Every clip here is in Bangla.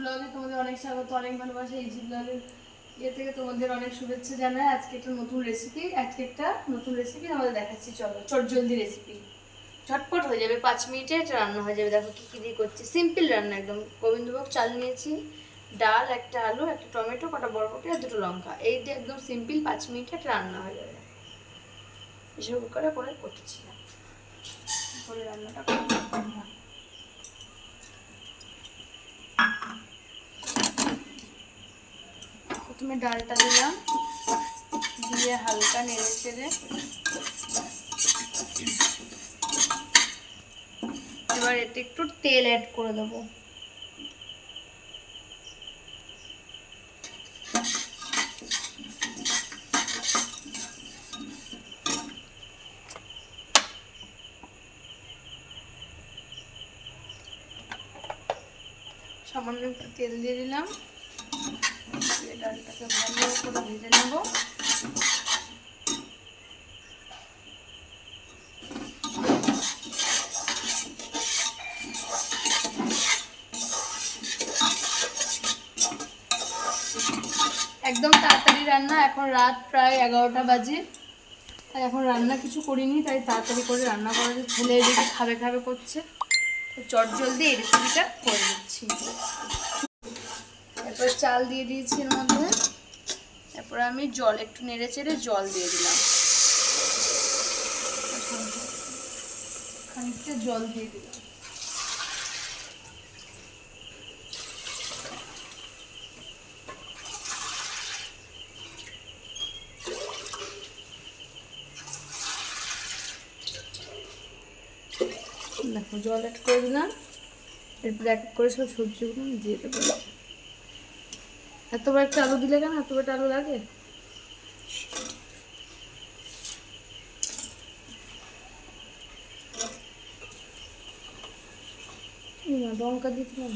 ব্লগে তোমাদের অনেক স্বাগত, অনেক ভালোবাসা। ইজি ব্লগের থেকে তোমাদের অনেক শুভেচ্ছা জানাই। আজকে একটা নতুন রেসিপি আমাদের দেখাচ্ছি। চলো, চটজলদি রেসিপি, ঝটপট হয়ে যাবে, 5 মিনিটে রান্না হয়ে যাবে। দেখো কি দিয়ে করছি, সিম্পল রান্না একদম। গোবিন্দভোগ চাল নিয়েছি, ডাল, একটা আলু, একটা টমেটো, কটা বরবটি আর 2টো লঙ্কা। এই দিয়ে একদম সিম্পল 5 মিনিটে রান্না হয়ে যাবে। প্রেসার কুকারে করে করছি করে রান্নাটা করবো। প্রথমে ডালটা দিলাম, দিয়ে হালকা নেড়ে চেড়ে এবার এতে একটু তেল অ্যাড করে দেবো। সামান্য একটু তেল দিয়ে দিলাম, ডালটাকে ভালো করে ভেজে নেব। একদম তাড়াতাড়ি রান্না, এখন রাত প্রায় 11টা বাজে। তাই এখন রান্না কিছু করিনি, তাই তাড়াতাড়ি করে রান্না করা, ছেলে এদিকে খাবে করছে, তো চটজলদি এই রেসিপিটা করে দিচ্ছি। এরপর চাল দিয়ে দিয়েছি এর মধ্যে, তারপর আমি জল একটু নেড়ে চেড়ে জল দিয়ে দিলাম, খানিকটা জল দিয়ে দিলাম। দেখো জল অ্যাড করে দিলাম, এরপর এক করে সব সবজিগুলো দিয়ে দেবো। এত বড় একটা আলু দিলে কেন, এত বড় আলু লাগে? লঙ্কা দিয়েছিলাম,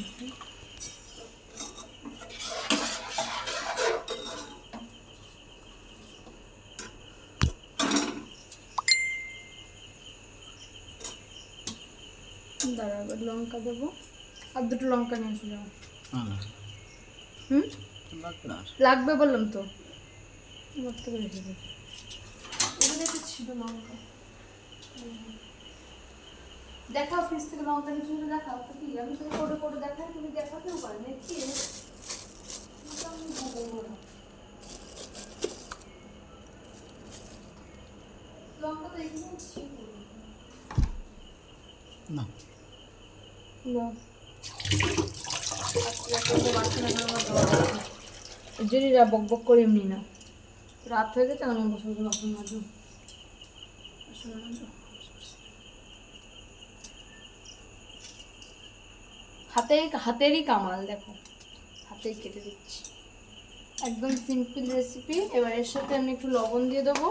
দাঁড়া এবার লঙ্কা দেবো, আর 2টো লঙ্কা নিয়ে আসলাম। লাগবে বললাম তো, ছিল লঙ্কা। দেখাও ফ্রিজ থেকে লঙ্কা কিছু দেখাও তো, কি আমি তোকে করে দেখাই, তুমি দেখাতেও পারো দেখছি। লঙ্কা তো এখানে ছিল না, যদি বক করে এমনি না, রাত হয়ে গেছে, আমি বসে বসে বাসন মাজো। হাতেরই কামাল, দেখো হাতেই কেটে দিচ্ছি, একদম সিম্পল রেসিপি। এবার এর সাথে আমি একটু লবণ দিয়ে দেবো,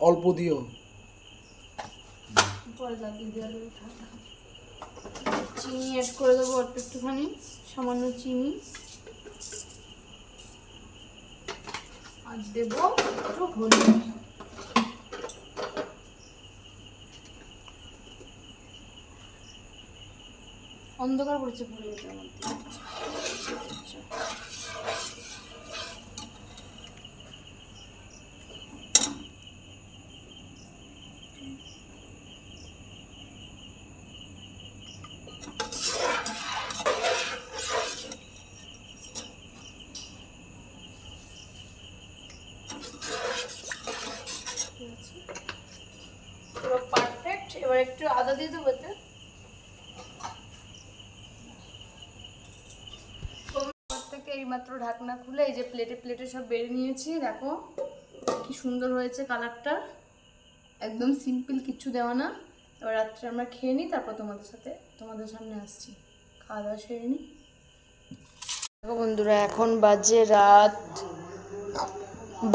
অল্প দিও, পরে লাগিয়ে দেওয়া যাবে। চিনি অ্যাড করে দেবো অল্প একটুখানি, সামান্য চিনি, আর দেবো একটু হলুদ। অন্ধকার পড়েছে ভরে যেতে মধ্যে। পারফেক্ট। এবার একটু আদা দিয়ে দেবো এতে। এইমাত্র ঢাকনা খুলে এই যে প্লেটে সব বেড়ে নিয়েছি, দেখো কি সুন্দর হয়েছে কালারটা, একদম সিম্পল, কিচ্ছু দেওয়া না। এবার রাত্রে আমরা খেয়ে নিই, তারপর তোমাদের সামনে আসছি, খাওয়া দাওয়া সেরে নিই। দেখো বন্ধুরা, এখন বাজে রাত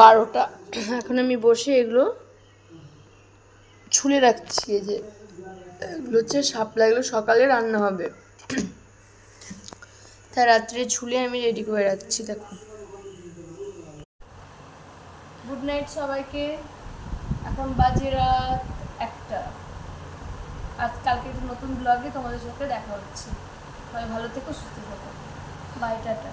12টা। এখন আমি বসে এগুলো ছুলে রাখছি। এই যে এগুলো হচ্ছে শাপলা, এগুলো সকালে রান্না হবে, তাই রাত্রে ছুলে আমি রেডি করে রাখছি। দেখো, গুড নাইট সবাইকে। এখন বাজে রাত 1টা। আজ কালকে একটা নতুন ব্লগে তোমাদের সাথে দেখা হচ্ছে। সবাই ভালো থেকো, সুস্থ থাকো। Bye, tata.